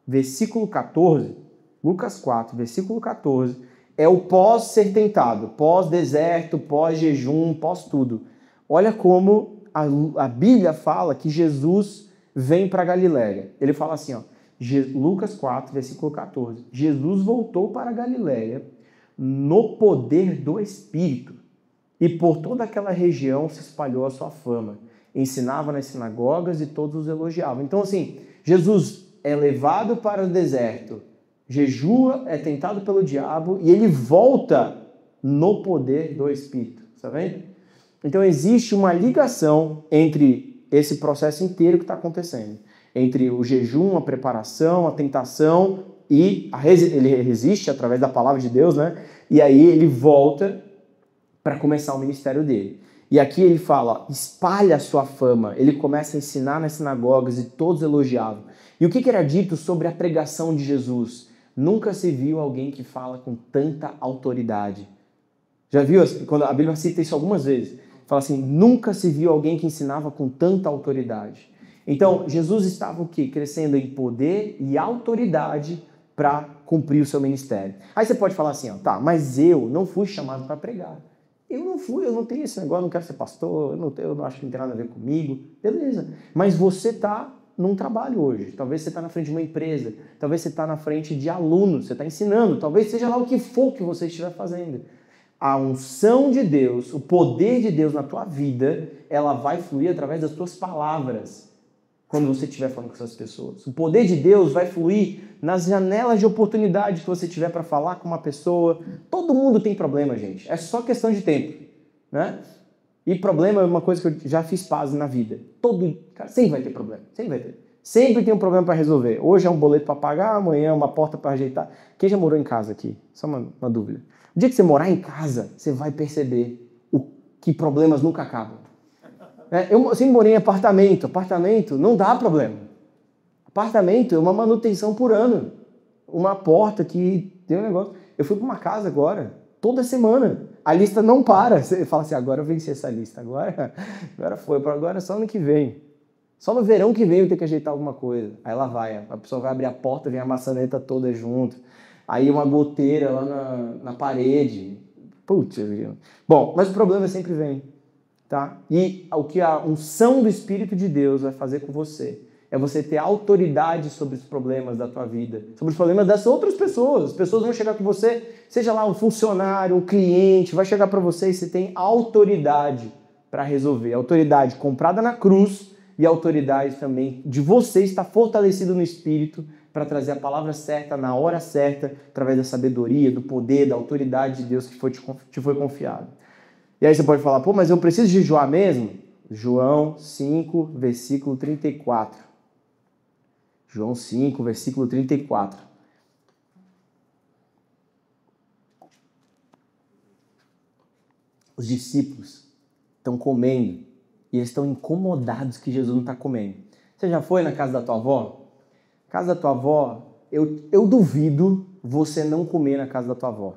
versículo 14. Lucas 4, versículo 14. É o pós-ser tentado. Pós-deserto, pós-jejum, pós-tudo. Olha como a Bíblia fala que Jesus vem para Galiléia. Ele fala assim, ó. Lucas 4, versículo 14. Jesus voltou para a Galiléia no poder do Espírito. E por toda aquela região se espalhou a sua fama. Ensinava nas sinagogas e todos os elogiavam. Então, assim, Jesus é levado para o deserto, jejua, é tentado pelo diabo e ele volta no poder do Espírito. Está vendo? Então, existe uma ligação entre esse processo inteiro que está acontecendo. Entre o jejum, a preparação, a tentação e ele resiste através da palavra de Deus, né? E aí ele volta para começar o ministério dele. E aqui ele fala, espalha a sua fama. Ele começa a ensinar nas sinagogas e todos elogiavam. E o que era dito sobre a pregação de Jesus? Nunca se viu alguém que fala com tanta autoridade. Já viu? Quando a Bíblia cita isso algumas vezes. Fala assim, nunca se viu alguém que ensinava com tanta autoridade. Então, Jesus estava o quê? Crescendo em poder e autoridade para cumprir o seu ministério. Aí você pode falar assim, ó, tá, mas eu não fui chamado para pregar. Eu não tenho esse negócio, não quero ser pastor, eu não acho que não tem nada a ver comigo. Beleza, mas você está num trabalho hoje. Talvez você está na frente de uma empresa, talvez você está na frente de alunos, você está ensinando, talvez seja lá o que for que você estiver fazendo. A unção de Deus, o poder de Deus na tua vida, ela vai fluir através das tuas palavras. Quando você estiver falando com essas pessoas. O poder de Deus vai fluir nas janelas de oportunidade que você tiver para falar com uma pessoa. Todo mundo tem problema, gente. É só questão de tempo, né? E problema é uma coisa que eu já fiz paz na vida. Cara, sempre vai ter problema. Sempre vai ter. Sempre tem um problema para resolver. Hoje é um boleto para pagar, amanhã é uma porta para ajeitar. Quem já morou em casa aqui? Só uma dúvida. O dia que você morar em casa, você vai perceber que problemas nunca acabam. Eu sempre morei em apartamento. Apartamento não dá problema. Apartamento é uma manutenção por ano. Uma porta que tem um negócio. Eu fui para uma casa agora, toda semana. A lista não para. Você fala assim, agora eu venci essa lista. Agora foi. Agora é só ano que vem. Só no verão que vem eu tenho que ajeitar alguma coisa. Aí lá vai. A pessoa vai abrir a porta, vem a maçaneta toda junto. Aí uma goteira lá na parede. Putz. Bom, mas o problema sempre vem. Tá? E o que a unção do Espírito de Deus vai fazer com você é você ter autoridade sobre os problemas da tua vida, sobre os problemas das outras pessoas. As pessoas vão chegar com você, seja lá um funcionário, um cliente, vai chegar para você e você tem autoridade para resolver. Autoridade comprada na cruz e autoridade também de você estar fortalecido no Espírito para trazer a palavra certa, na hora certa, através da sabedoria, do poder, da autoridade de Deus que te foi confiado. E aí você pode falar, pô, mas eu preciso jejuar mesmo? João 5, versículo 34. João 5, versículo 34. Os discípulos estão comendo e eles estão incomodados que Jesus não está comendo. Você já foi na casa da tua avó? Casa da tua avó, eu duvido você não comer na casa da tua avó.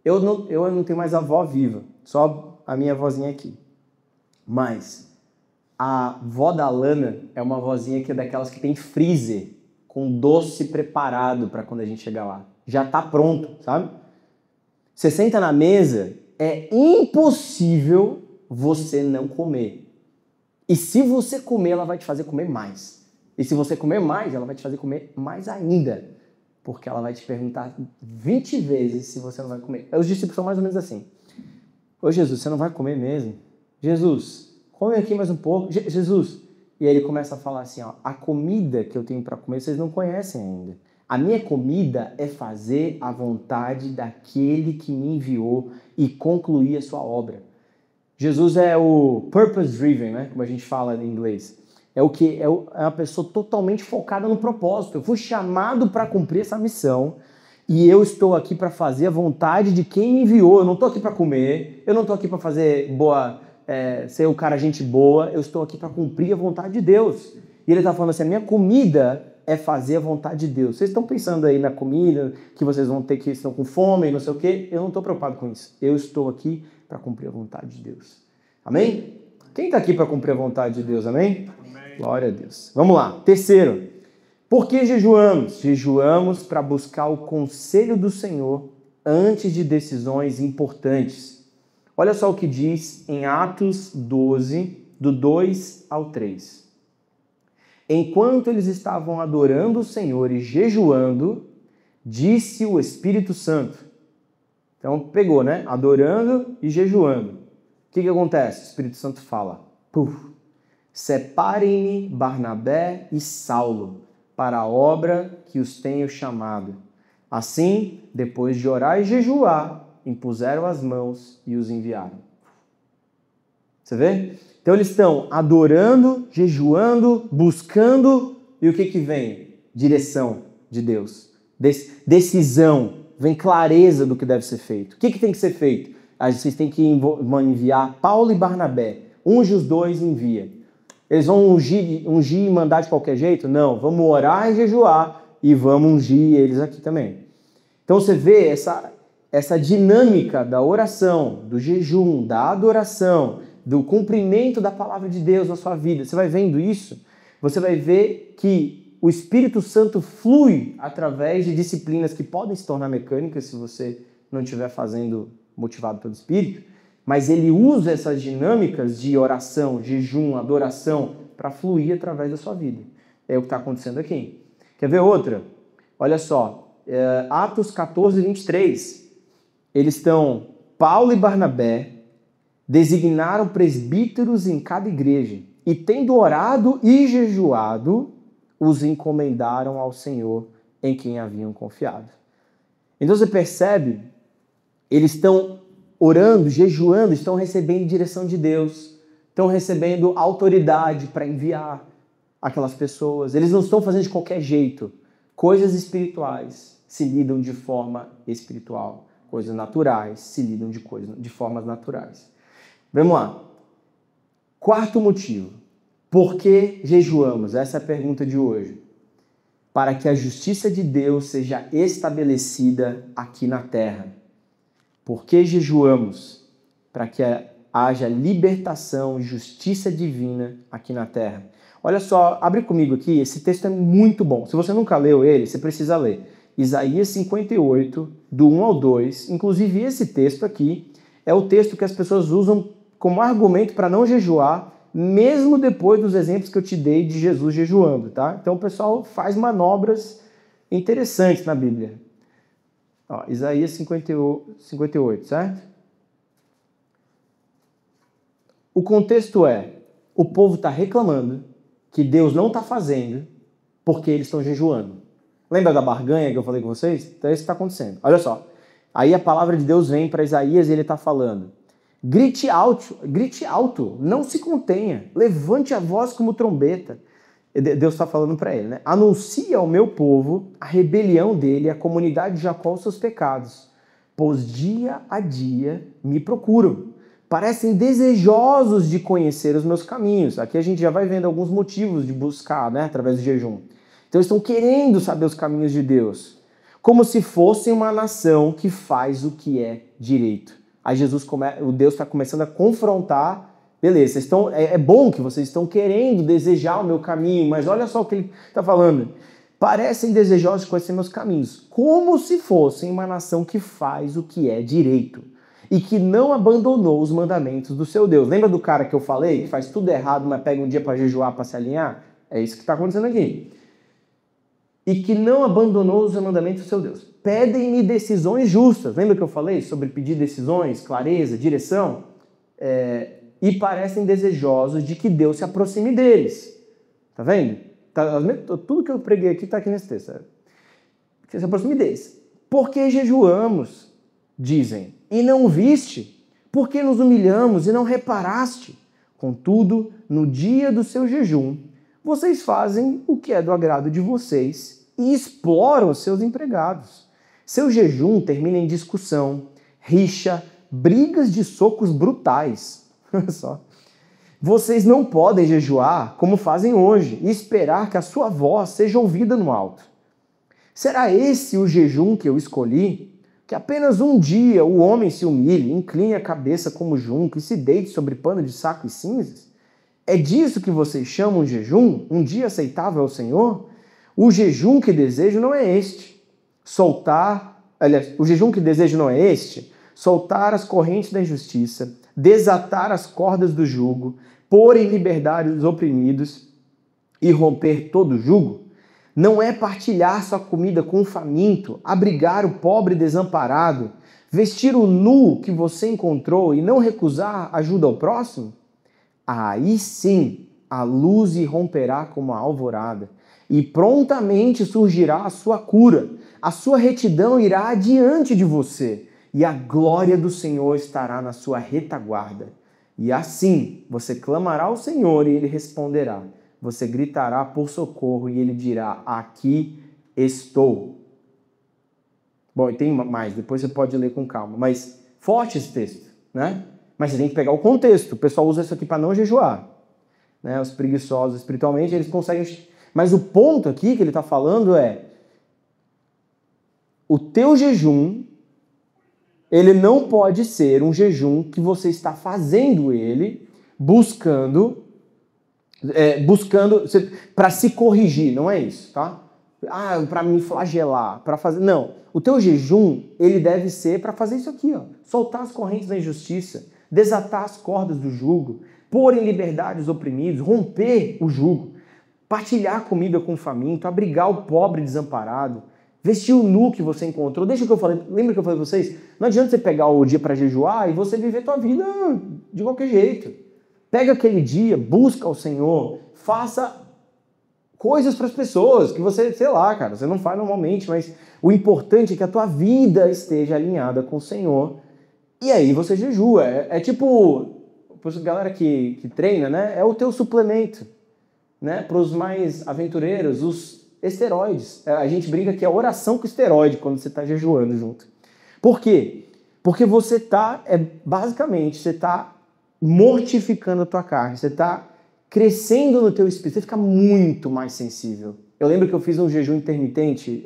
Eu não tenho mais avó viva, só a minha avózinha aqui. Mas a avó da Lana é uma avózinha que é daquelas que tem freezer, com doce preparado para quando a gente chegar lá. Já está pronto, sabe? Você senta na mesa, é impossível você não comer. E se você comer, ela vai te fazer comer mais. E se você comer mais, ela vai te fazer comer mais ainda. Porque ela vai te perguntar 20 vezes se você não vai comer. Os discípulos são mais ou menos assim. Ô Jesus, você não vai comer mesmo? Jesus, come aqui mais um pouco. Jesus. E aí ele começa a falar assim, ó, a comida que eu tenho para comer vocês não conhecem ainda. A minha comida é fazer a vontade daquele que me enviou e concluir a sua obra. Jesus é o purpose driven, né? Como a gente fala em inglês. É uma pessoa totalmente focada no propósito. Eu fui chamado para cumprir essa missão e eu estou aqui para fazer a vontade de quem me enviou. Eu não estou aqui para comer, eu não estou aqui para fazer ser o cara gente boa, eu estou aqui para cumprir a vontade de Deus. E ele está falando assim, a minha comida é fazer a vontade de Deus. Vocês estão pensando aí na comida, que vocês vão ter que estão com fome, não sei o quê? Eu não estou preocupado com isso. Eu estou aqui para cumprir a vontade de Deus. Amém? Quem está aqui para cumprir a vontade de Deus? Amém? Glória a Deus. Vamos lá. Terceiro. Por que jejuamos? Jejuamos para buscar o conselho do Senhor antes de decisões importantes. Olha só o que diz em Atos 12, do 2 ao 3. Enquanto eles estavam adorando o Senhor e jejuando, disse o Espírito Santo. Então pegou, né? Adorando e jejuando. O que acontece? O Espírito Santo fala. Separem-me Barnabé e Saulo para a obra que os tenho chamado. Assim, depois de orar e jejuar, impuseram as mãos e os enviaram. Você vê? Então eles estão adorando, jejuando, buscando, e o que vem? Direção de Deus. Decisão. Vem clareza do que deve ser feito. O que tem que ser feito? Vocês têm que enviar Paulo e Barnabé. Unge os dois e envia. Eles vão ungir e mandar de qualquer jeito? Não, vamos orar e jejuar e vamos ungir eles aqui também. Então você vê essa dinâmica da oração, do jejum, da adoração, do cumprimento da palavra de Deus na sua vida. Você vai vendo isso, você vai ver que o Espírito Santo flui através de disciplinas que podem se tornar mecânicas se você não estiver fazendo motivado pelo Espírito, mas ele usa essas dinâmicas de oração, jejum, adoração para fluir através da sua vida. É o que está acontecendo aqui. Quer ver outra? Olha só, Atos 14, 23. Eles estão, Paulo e Barnabé designaram presbíteros em cada igreja e, tendo orado e jejuado, os encomendaram ao Senhor em quem haviam confiado. Então você percebe, eles estão orando, jejuando, estão recebendo direção de Deus, estão recebendo autoridade para enviar aquelas pessoas. Eles não estão fazendo de qualquer jeito. Coisas espirituais se lidam de forma espiritual. Coisas naturais se lidam de formas naturais. Vamos lá. Quarto motivo. Por que jejuamos? Essa é a pergunta de hoje. Para que a justiça de Deus seja estabelecida aqui na terra. Por que jejuamos? Para que haja libertação e justiça divina aqui na terra. Olha só, abre comigo aqui, esse texto é muito bom. Se você nunca leu ele, você precisa ler. Isaías 58, do 1 ao 2. Inclusive, esse texto aqui é o texto que as pessoas usam como argumento para não jejuar, mesmo depois dos exemplos que eu te dei de Jesus jejuando, tá? Então, o pessoal faz manobras interessantes na Bíblia. Ó, Isaías 58, certo? O contexto é, o povo está reclamando que Deus não está fazendo porque eles estão jejuando. Lembra da barganha que eu falei com vocês? Então é isso que está acontecendo. Olha só. Aí a palavra de Deus vem para Isaías e ele está falando: grite alto, não se contenha, levante a voz como trombeta. Deus está falando para ele, né? Anuncia ao meu povo a rebelião dele, a comunidade de Jacó, os seus pecados, pois dia a dia me procuram. Parecem desejosos de conhecer os meus caminhos. Aqui a gente já vai vendo alguns motivos de buscar, né, através do jejum. Então eles estão querendo saber os caminhos de Deus, como se fossem uma nação que faz o que é direito. Aí o Deus está começando a confrontar. Beleza, é bom que vocês estão querendo desejar o meu caminho, mas olha só o que ele está falando. Parecem desejosos de conhecer meus caminhos, como se fossem uma nação que faz o que é direito e que não abandonou os mandamentos do seu Deus. Lembra do cara que eu falei, que faz tudo errado, mas pega um dia para jejuar, para se alinhar? É isso que está acontecendo aqui. E que não abandonou os mandamentos do seu Deus. Pedem-me decisões justas. Lembra que eu falei sobre pedir decisões, clareza, direção? E parecem desejosos de que Deus se aproxime deles. Tá vendo? Tudo que eu preguei aqui está aqui nesse texto. Que se aproxime deles. Porque jejuamos, dizem, e não viste? Porque nos humilhamos e não reparaste? Contudo, no dia do seu jejum, vocês fazem o que é do agrado de vocês e exploram os seus empregados. Seu jejum termina em discussão, rixa, brigas de socos brutais. Olha só. Vocês não podem jejuar como fazem hoje e esperar que a sua voz seja ouvida no alto. Será esse o jejum que eu escolhi? Que apenas um dia o homem se humilhe, incline a cabeça como junco e se deite sobre pano de saco e cinzas? É disso que vocês chamam jejum? Um dia aceitável ao Senhor? O jejum que desejo não é este. O jejum que desejo não é este? Soltar as correntes da injustiça, desatar as cordas do jugo, pôr em liberdade os oprimidos e romper todo jugo? Não é partilhar sua comida com o faminto, abrigar o pobre desamparado, vestir o nu que você encontrou e não recusar ajuda ao próximo? Aí sim a luz irromperá como a alvorada e prontamente surgirá a sua cura. A sua retidão irá adiante de você e a glória do Senhor estará na sua retaguarda. E assim você clamará ao Senhor e ele responderá. Você gritará por socorro e ele dirá: aqui estou. Bom, e tem mais, depois você pode ler com calma. Mas forte esse texto, né? Mas você tem que pegar o contexto. O pessoal usa isso aqui para não jejuar. Né? Os preguiçosos espiritualmente, eles conseguem... Mas o ponto aqui que ele está falando é: o teu jejum, ele não pode ser um jejum que você está fazendo ele buscando para se corrigir, não é isso, tá? Para me flagelar, para fazer... Não, o teu jejum, ele deve ser para fazer isso aqui, ó. Soltar as correntes da injustiça, desatar as cordas do jugo, pôr em liberdade os oprimidos, romper o jugo, partilhar comida com o faminto, abrigar o pobre desamparado, vestir o nu que você encontrou. Deixa que eu falei, lembra que eu falei para vocês? Não adianta você pegar o dia para jejuar e você viver tua vida de qualquer jeito. Pega aquele dia, busca o Senhor, faça coisas para as pessoas que você, sei lá, cara, você não faz normalmente, mas o importante é que a tua vida esteja alinhada com o Senhor. E aí você jejua. É tipo, a galera que treina, né? É o teu suplemento, né? Para os mais aventureiros, os esteroides. A gente brinca que é oração com esteroide quando você está jejuando junto. Por quê? Porque você está, basicamente, você está mortificando a tua carne, você está crescendo no teu espírito, você fica muito mais sensível. Eu lembro que eu fiz um jejum intermitente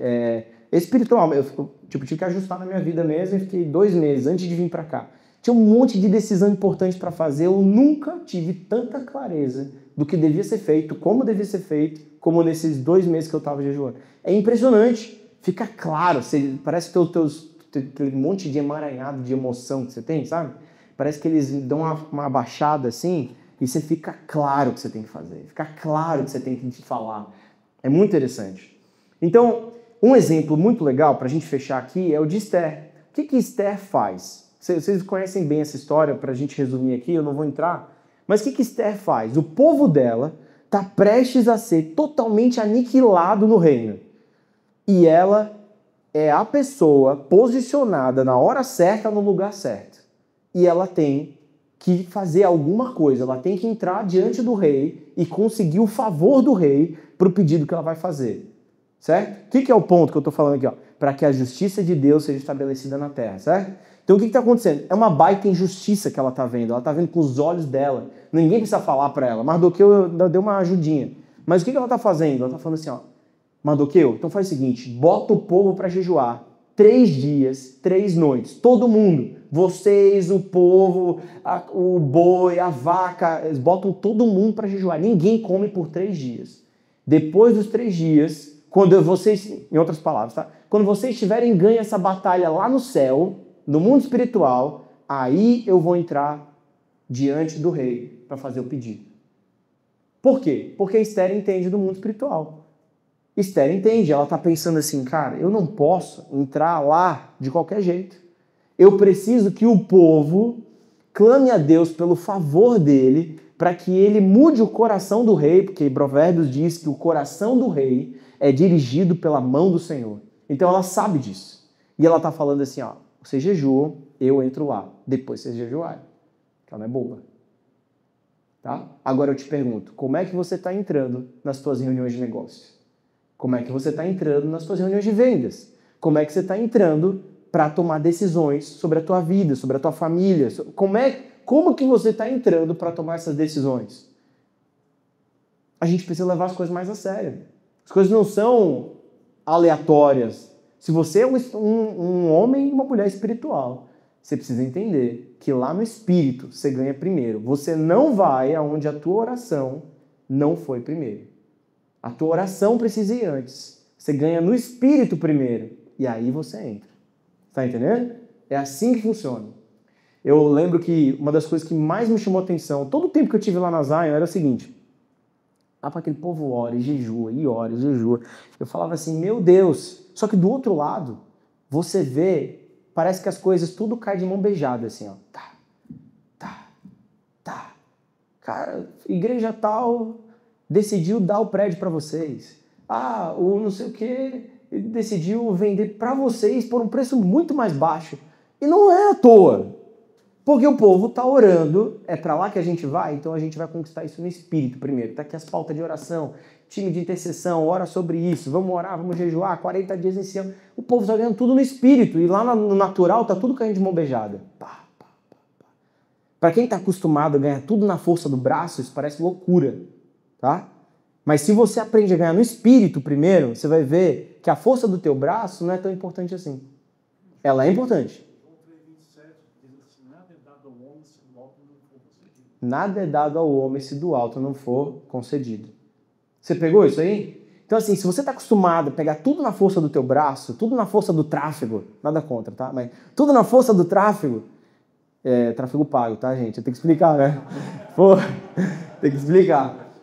espiritual, eu tive que ajustar na minha vida mesmo e fiquei 2 meses antes de vir para cá. Tinha um monte de decisão importante para fazer, eu nunca tive tanta clareza do que devia ser feito, como devia ser feito, como nesses 2 meses que eu estava jejuando. É impressionante, fica claro, parece que aquele monte de emaranhado de emoção que você tem, sabe? Parece que eles dão uma abaixada assim e você fica claro o que você tem que fazer, fica claro o que você tem que falar. É muito interessante. Então, um exemplo muito legal para a gente fechar aqui é o de Esther. O que Esther faz? Vocês conhecem bem essa história, para a gente resumir aqui, eu não vou entrar. Mas o que Esther faz? O povo dela está prestes a ser totalmente aniquilado no reino. e ela é a pessoa posicionada na hora certa, no lugar certo. E ela tem que fazer alguma coisa, ela tem que entrar diante do rei e conseguir o favor do rei para o pedido que ela vai fazer. Certo? O que é o ponto que eu estou falando aqui? Para que a justiça de Deus seja estabelecida na terra, certo? Então o que está acontecendo? É uma baita injustiça que ela está vendo. Ela está vendo com os olhos dela. Ninguém precisa falar para ela. Mardoqueu deu uma ajudinha. Mas o que ela está fazendo? Ela está falando assim, ó, Mardoqueu, então faz o seguinte, bota o povo para jejuar 3 dias, 3 noites. Todo mundo. Vocês, o povo, o boi, a vaca, eles botam todo mundo para jejuar. Ninguém come por 3 dias. Depois dos 3 dias, quando vocês, em outras palavras, tá? Quando vocês tiverem ganho essa batalha lá no céu, no mundo espiritual, aí eu vou entrar diante do rei para fazer o pedido. Por quê? Porque Esther entende do mundo espiritual. Esther entende, ela está pensando assim, cara, eu não posso entrar lá de qualquer jeito. Eu preciso que o povo clame a Deus pelo favor dele, para que ele mude o coração do rei, porque Provérbios diz que o coração do rei é dirigido pela mão do Senhor. Então ela sabe disso. E ela está falando assim, ó, vocês jejuam, eu entro lá, depois vocês jejuarem. Ela não é boba. Tá? Agora eu te pergunto, como é que você está entrando nas suas reuniões de negócios? Como é que você está entrando nas suas reuniões de vendas? Como é que você está entrando para tomar decisões sobre a tua vida, sobre a tua família? Como que você está entrando para tomar essas decisões? A gente precisa levar as coisas mais a sério. As coisas não são aleatórias. Se você é um homem e uma mulher espiritual, você precisa entender que lá no espírito você ganha primeiro. Você não vai aonde a tua oração não foi primeiro. A tua oração precisa ir antes. Você ganha no espírito primeiro e aí você entra. Tá entendendo? É assim que funciona. Eu lembro que uma das coisas que mais me chamou a atenção, todo o tempo que eu tive lá na Zion, era o seguinte. Para aquele povo ora e jejua, e ora e jejua. Eu falava assim, meu Deus. Só que do outro lado, você vê, parece que as coisas tudo cai de mão beijada, assim, ó. Tá. Cara, igreja tal decidiu dar o prédio para vocês. O não sei o que decidiu vender para vocês por um preço muito mais baixo. E não é à toa. Porque o povo está orando, é para lá que a gente vai, então a gente vai conquistar isso no espírito primeiro. Está aqui as pautas de oração, time de intercessão, ora sobre isso, vamos orar, vamos jejuar, 40 dias esse ano. O povo está ganhando tudo no espírito e lá no natural está tudo caindo de mão beijada. Para quem está acostumado a ganhar tudo na força do braço, isso parece loucura, tá? Mas se você aprende a ganhar no espírito primeiro, você vai ver que a força do teu braço não é tão importante assim. Ela é importante. Nada é dado ao homem se do alto não for concedido. Você pegou isso aí? Então assim, se você está acostumado a pegar tudo na força do teu braço, tudo na força do tráfego, nada contra, tá? Mas tudo na força do tráfego, tráfego pago, tá, gente? Eu tenho que explicar, né? Pô, tem que explicar.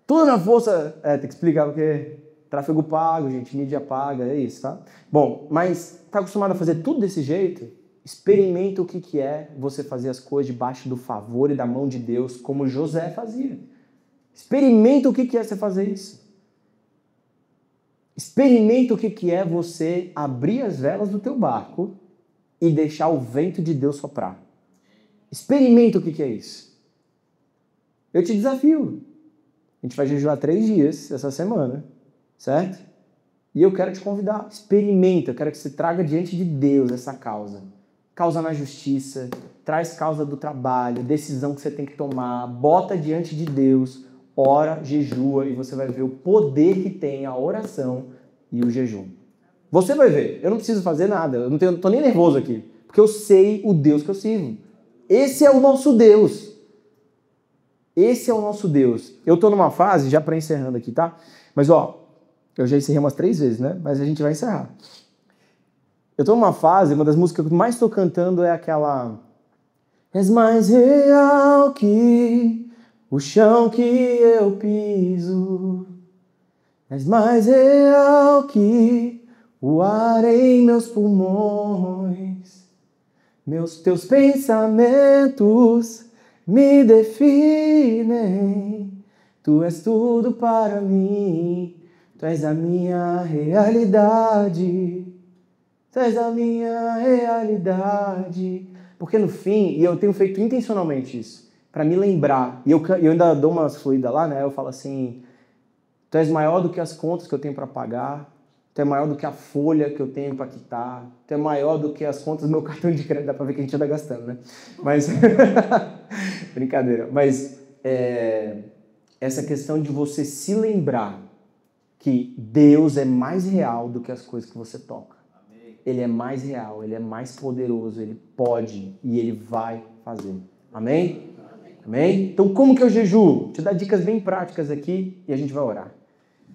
Tudo na força, tem que explicar porque tráfego pago, gente, mídia paga, é isso, tá? Bom, mas está acostumado a fazer tudo desse jeito? Experimenta o que é você fazer as coisas debaixo do favor e da mão de Deus, como José fazia. Experimenta o que é você fazer isso. Experimenta o que é você abrir as velas do teu barco e deixar o vento de Deus soprar. Experimenta o que é isso. Eu te desafio. A gente vai jejuar 3 dias essa semana, certo? E eu quero te convidar. Experimenta, eu quero que você traga diante de Deus essa causa. Causa na justiça, traz causa do trabalho, decisão que você tem que tomar, bota diante de Deus, ora, jejua e você vai ver o poder que tem a oração e o jejum. Você vai ver, eu não preciso fazer nada, eu não tô nem nervoso aqui, porque eu sei o Deus que eu sirvo. Esse é o nosso Deus. Esse é o nosso Deus. Eu tô numa fase, já para encerrando aqui, tá? Mas ó, eu já encerrei umas 3 vezes, né? Mas a gente vai encerrar. Eu tô numa fase, uma das músicas que eu mais estou cantando é aquela... És mais real que o chão que eu piso. És mais real que o ar em meus pulmões. Teus pensamentos me definem. Tu és tudo para mim. Tu és a minha realidade. Tu és a minha realidade. Porque no fim, e eu tenho feito intencionalmente isso, para me lembrar, e eu ainda dou umas fluídas lá, né? Eu falo assim, tu és maior do que as contas que eu tenho para pagar, tu é maior do que a folha que eu tenho para quitar, tu é maior do que as contas do meu cartão de crédito, dá para ver que a gente anda gastando, né? Mas, brincadeira, mas essa questão de você se lembrar que Deus é mais real do que as coisas que você toca. Ele é mais real, Ele é mais poderoso, Ele pode e Ele vai fazer. Amém? Amém? Então, como que eu jejuo? Vou te dar dicas bem práticas aqui e a gente vai orar.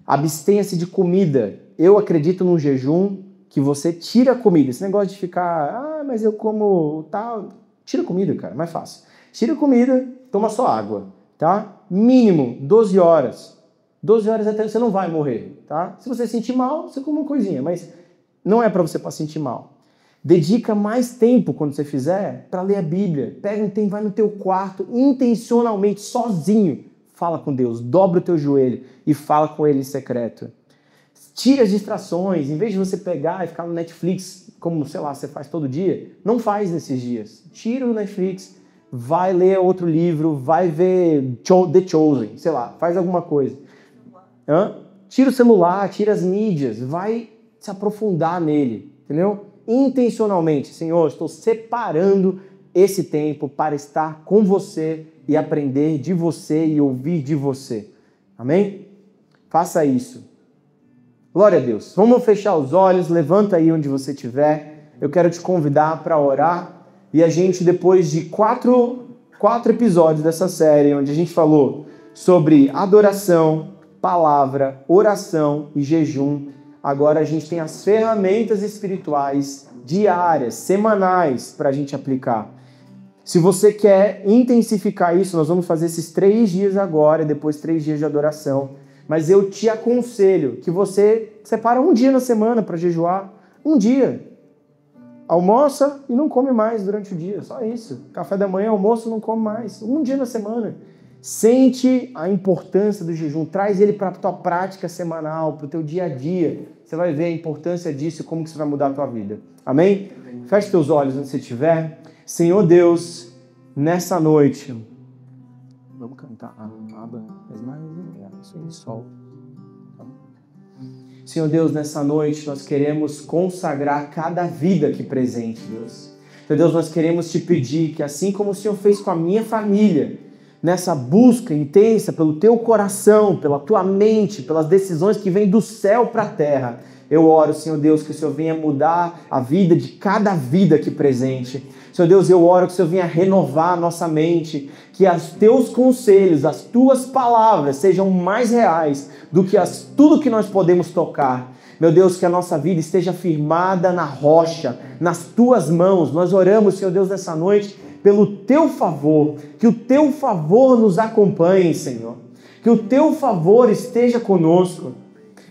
Abstenha-se de comida. Eu acredito num jejum que você tira a comida. Esse negócio de ficar, mas eu como tal. Tira a comida, cara, mais fácil. Tira a comida, toma só água, tá? Mínimo 12 horas. 12 horas até você não vai morrer, tá? Se você sentir mal, você come uma coisinha, mas não é para você sentir mal. Dedica mais tempo quando você fizer para ler a Bíblia. Pega um tempo, vai no teu quarto, intencionalmente, sozinho. Fala com Deus, dobra o teu joelho e fala com Ele em secreto. Tira as distrações. Em vez de você pegar e ficar no Netflix, como, sei lá, você faz todo dia, não faz nesses dias. Tira o Netflix, vai ler outro livro, vai ver The Chosen, sei lá, faz alguma coisa. Tira o celular, tira as mídias, vai se aprofundar nele, entendeu? Intencionalmente, Senhor, estou separando esse tempo para estar com você e aprender de você e ouvir de você. Amém? Faça isso. Glória a Deus. Vamos fechar os olhos, levanta aí onde você estiver. Eu quero te convidar para orar e a gente, depois de quatro episódios dessa série, onde a gente falou sobre adoração, palavra, oração e jejum, agora a gente tem as ferramentas espirituais diárias, semanais, para a gente aplicar. Se você quer intensificar isso, nós vamos fazer esses 3 dias agora, e depois 3 dias de adoração. Mas eu te aconselho que você separa um dia na semana para jejuar. Um dia. Almoça e não come mais durante o dia, só isso. Café da manhã, almoço, não come mais. Um dia na semana. Sente a importância do jejum, traz ele para a tua prática semanal, para o teu dia a dia. Você vai ver a importância disso e como que isso vai mudar a tua vida. Amém? Feche teus olhos onde você estiver. Senhor Deus, nessa noite, vamos cantar sol. Senhor Deus, nessa noite nós queremos consagrar cada vida aqui presente, Deus. Senhor Deus, nós queremos te pedir que assim como o Senhor fez com a minha família, nessa busca intensa pelo teu coração, pela tua mente, pelas decisões que vêm do céu para a terra, eu oro, Senhor Deus, que o Senhor venha mudar a vida de cada vida aqui presente. Senhor Deus, eu oro que o Senhor venha renovar a nossa mente, que os teus conselhos, as tuas palavras sejam mais reais do que tudo que nós podemos tocar. Meu Deus, que a nossa vida esteja firmada na rocha, nas tuas mãos. Nós oramos, Senhor Deus, nessa noite, pelo teu favor, que o teu favor nos acompanhe, Senhor. Que o teu favor esteja conosco.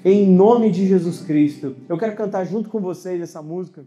Em nome de Jesus Cristo. Eu quero cantar junto com vocês essa música.